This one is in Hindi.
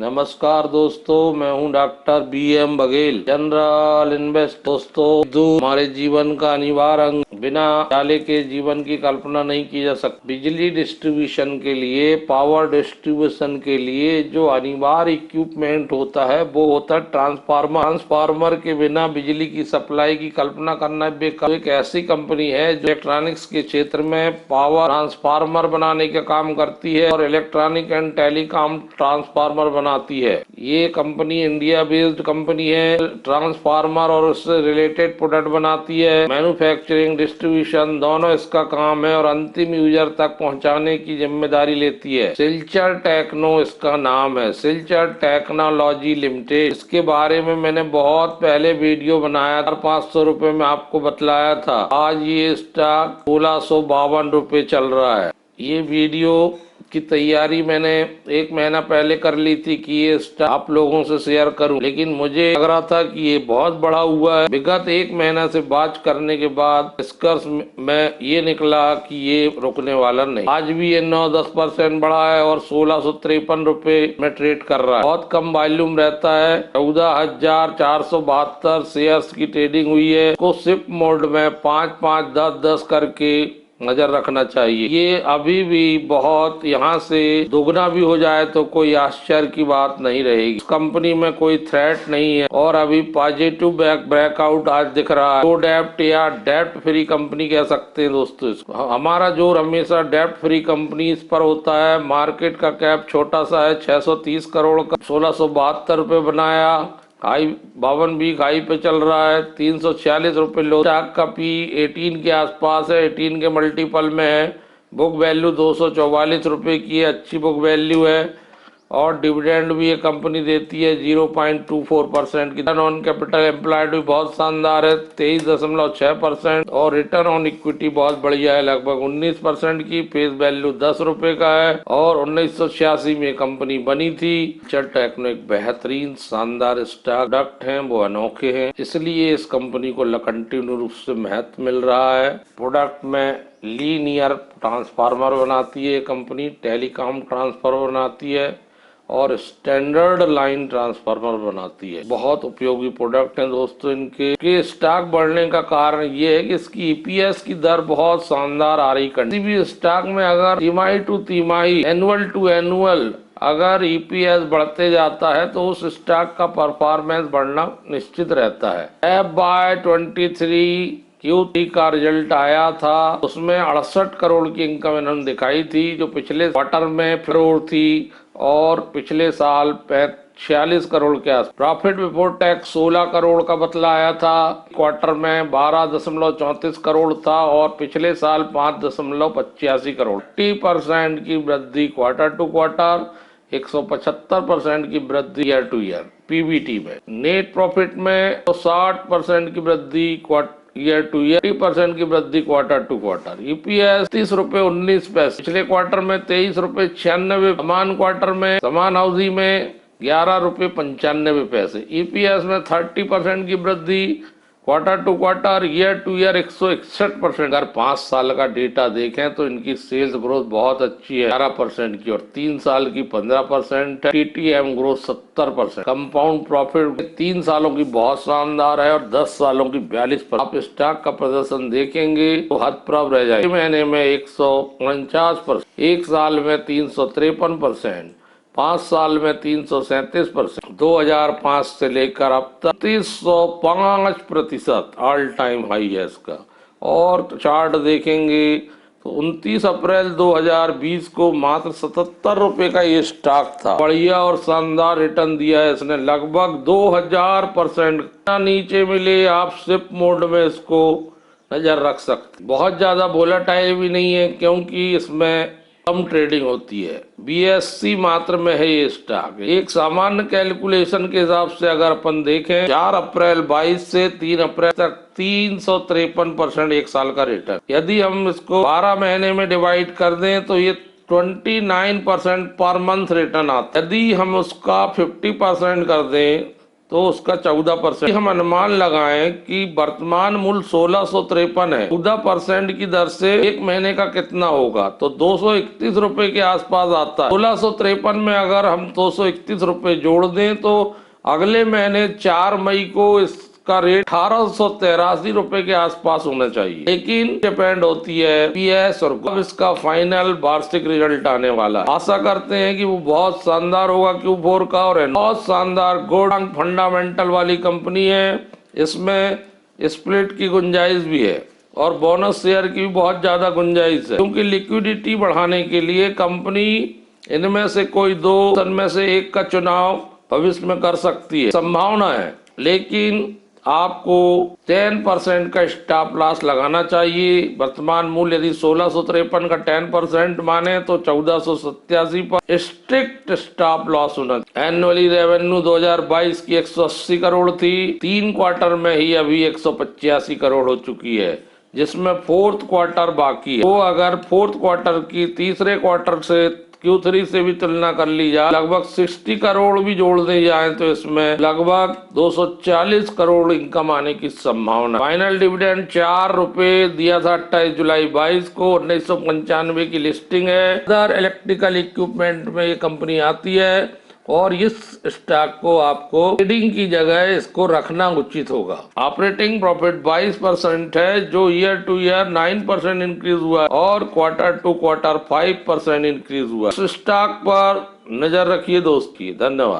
नमस्कार दोस्तों, मैं हूं doctor BM Baghel, general invest. दोस्तों, हमारे जीवन का अनिवार्य अंग, बिना उजाले के जीवन की कल्पना नहीं की जा सकती। बिजली डिस्ट्रीब्यूशन के लिए, पावर डिस्ट्रीब्यूशन के लिए जो अनिवार्य इक्विपमेंट होता है वो होता है ट्रांसफार्मर। ट्रांसफार्मर के बिना बिजली की सप्लाई की कल्पना करना बेकार। एक ऐसी कंपनी है जो इलेक्ट्रॉनिक्स के क्षेत्र में पावर ट्रांसफार्मर बनाने का काम करती है और इलेक्ट्रॉनिक एंड टेलीकॉम ट्रांसफार्मर बनाती है। ये कंपनी इंडिया बेस्ड कंपनी है। ट्रांसफार्मर और उससे रिलेटेड प्रोडक्ट बनाती है। मैन्युफैक्चरिंग, डिस्ट्रीब्यूशन दोनों इसका काम है और अंतिम यूजर तक पहुंचाने की जिम्मेदारी लेती है। सिल्चर टेक्नो इसका नाम है, सिल्चर टेक्नोलॉजी लिमिटेड। इसके बारे में मैंने बहुत पहले वीडियो बनाया था, 500 रुपए में आपको बतलाया था। आज ये स्टॉक 1652 रुपए चल रहा है। ये वीडियो की तैयारी मैंने 1 महीना पहले कर ली थी कि ये स्टॉक आप लोगों से शेयर करूं, लेकिन मुझे लग रहा था कि ये बहुत बड़ा हुआ है। विगत 1 महीना से बात करने के बाद निष्कर्ष में ये निकला कि ये रुकने वाला नहीं। आज भी ये 9-10% बढ़ा है और 1653 रुपए में ट्रेड कर रहा है। बहुत कम वॉल्यूम रहता है। 14,472 शेयर्स की ट्रेडिंग हुई है। को शिफ्ट मोड में 5-5, 10-10 करके नजर रखना चाहिए। ये अभी भी बहुत, यहाँ से दोगुना भी हो जाए तो कोई आश्चर्य की बात नहीं रहेगी। इस कंपनी में कोई थ्रेट नहीं है और अभी पॉजिटिव ब्रेकआउट आज दिख रहा है। तो डेप्ट या डेप्ट फ्री कंपनी कह सकते हैं दोस्तों इसको। हमारा जोर हमेशा डेप्ट फ्री कंपनी पर होता है। मार्केट का कैप छोटा सा है, 630 करोड़ का, 1672 रुपए बनाया। हाई 52 वीक हाई पे चल रहा है, 346 रुपए लो। स्टॉक का पी 18 के आसपास है, 18 के मल्टीपल में है। बुक वैल्यू 244 रुपए की है, अच्छी बुक वैल्यू है। और डिविडेंड भी ये कंपनी देती है 0.24% की। रिटर्न ऑन कैपिटल एम्प्लॉयड भी बहुत शानदार है, 23.6%। और रिटर्न ऑन इक्विटी बहुत बढ़िया है, लगभग 19% की। फेस वैल्यू 10 रुपए का है और 1986 में कंपनी बनी थी। टेक्नो एक बेहतरीन शानदार स्टॉक प्रोडक्ट है, वो अनोखे हैं, इसलिए इस कंपनी को कंटिन्यू रूप से महत्व मिल रहा है। प्रोडक्ट में लीनियर ट्रांसफार्मर बनाती है कंपनी, टेलीकॉम ट्रांसफार्मर बनाती है और स्टैंडर्ड लाइन ट्रांसफार्मर बनाती है। बहुत उपयोगी प्रोडक्ट हैं दोस्तों। इनके स्टॉक बढ़ने का कारण ये है कि इसकी EPS की दर बहुत शानदार आ रही। किसी भी स्टॉक में अगर तिमाही टू तिमाही, एनुअल टू एनुअल अगर EPS बढ़ते जाता है तो उस स्टॉक का परफॉर्मेंस बढ़ना निश्चित रहता है। FY23 Q3 का रिजल्ट आया था, उसमें 68 करोड़ की इनकम इन्होंने दिखाई थी, जो पिछले क्वार्टर में करोड़ थी और पिछले साल 46 करोड़ के आस। प्रॉफिट बिफोर टैक्स 16 करोड़ का बतलाया था, क्वार्टर में 12.34 करोड़ था और पिछले साल 5.85 करोड़। 30% की वृद्धि क्वार्टर टू क्वार्टर, 175% की वृद्धि ईयर टू ईयर। PBT में, नेट प्रॉफिट में तो 60% की वृद्धि ईयर टू ईयर, 30% की वृद्धि क्वार्टर टू क्वार्टर। EPS 30 रुपए 19 पैसे, पिछले क्वार्टर में 23 रुपए 96, समान क्वार्टर में समान अवधि में 11 रुपए 95 पैसे। EPS में 30% की वृद्धि quarter to quarter, year to year 161%। अगर 5 साल का डेटा देखें तो इनकी सेल्स ग्रोथ बहुत अच्छी है, 11% की, और 3 साल की 15% है। TTM growth 70%। कंपाउंड प्रॉफिट 3 सालों की बहुत शानदार है और 10 सालों की 42%। आप स्टॉक का प्रदर्शन देखेंगे तो हतप्रभ रह जाएंगे। महीने में 149%, 1 साल में 353%, 5 साल में 337%, 2005 से लेकर अब तक 305% ऑल टाइम हाई है इसका। और चार्ट देखेंगे तो 29 अप्रैल 2020 को मात्र 77 रुपए का ये स्टॉक था। बढ़िया और शानदार रिटर्न दिया है इसने, लगभग 2000%। नीचे मिले आप शिफ्ट मोड में इसको नजर रख सकते। बहुत ज्यादा वोलेटाइल भी नहीं है क्योंकि इसमें कम ट्रेडिंग होती है। BSE मात्र में है ये स्टॉक। एक सामान्य कैलकुलेशन के हिसाब से अगर अपन देखें, 4 अप्रैल 22 से 3 अप्रैल तक 353% 1 साल का रिटर्न। यदि हम इसको 12 महीने में डिवाइड कर दें तो ये 29% पर मंथ रिटर्न आता है। यदि हम उसका 50% कर दें तो उसका 14%। हम अनुमान लगाएं कि वर्तमान मूल्य 1653 है, 14% की दर से एक महीने का कितना होगा, तो 231 रुपए के आसपास आता है। 1653 में अगर हम 231 रुपए जोड़ दें तो अगले महीने 4 मई को इसका रेट 1883 रुपए के आसपास होना चाहिए। लेकिन डिपेंड होती है पीएस और कब इसका फाइनल वार्षिक रिजल्ट आने वाला है। आशा करते हैं कि वो बहुत शानदार होगा Q4 का, और बहुत शानदार गुड फंडामेंटल वाली कंपनी है। इसमें स्प्लिट की गुंजाइश भी है और बोनस शेयर की भी बहुत ज्यादा गुंजाइश है, क्योंकि लिक्विडिटी बढ़ाने के लिए कंपनी इनमें से कोई दो में से एक का चुनाव भविष्य में कर सकती है, संभावना है। लेकिन आपको 10% का स्टॉप लॉस लगाना चाहिए। वर्तमान मूल्य यदि 1653 का 10% माने तो 1487 पर स्ट्रिक्ट स्टॉप लॉस होना। एनुअली रेवेन्यू 2022 की 180 करोड़ थी, 3 क्वार्टर में ही अभी 185 करोड़ हो चुकी है, जिसमें 4th क्वार्टर बाकी है। तो अगर 4th क्वार्टर की तीसरे क्वार्टर से Q3 से भी तुलना कर ली जाए, लगभग 60 करोड़ भी जोड़ दी जाए तो इसमें लगभग 240 करोड़ इनकम आने की संभावना। फाइनल डिविडेंड 4 रुपए दिया था 28 जुलाई 22 को, 1995 की लिस्टिंग है। अदर इलेक्ट्रिकल इक्विपमेंट में ये कंपनी आती है और इस स्टॉक को आपको ट्रेडिंग की जगह इसको रखना उचित होगा। ऑपरेटिंग प्रॉफिट 22% है, जो ईयर टू ईयर 9% इंक्रीज हुआ और क्वार्टर टू क्वार्टर 5% इंक्रीज हुआ। इस स्टॉक पर नजर रखिए दोस्त की। धन्यवाद।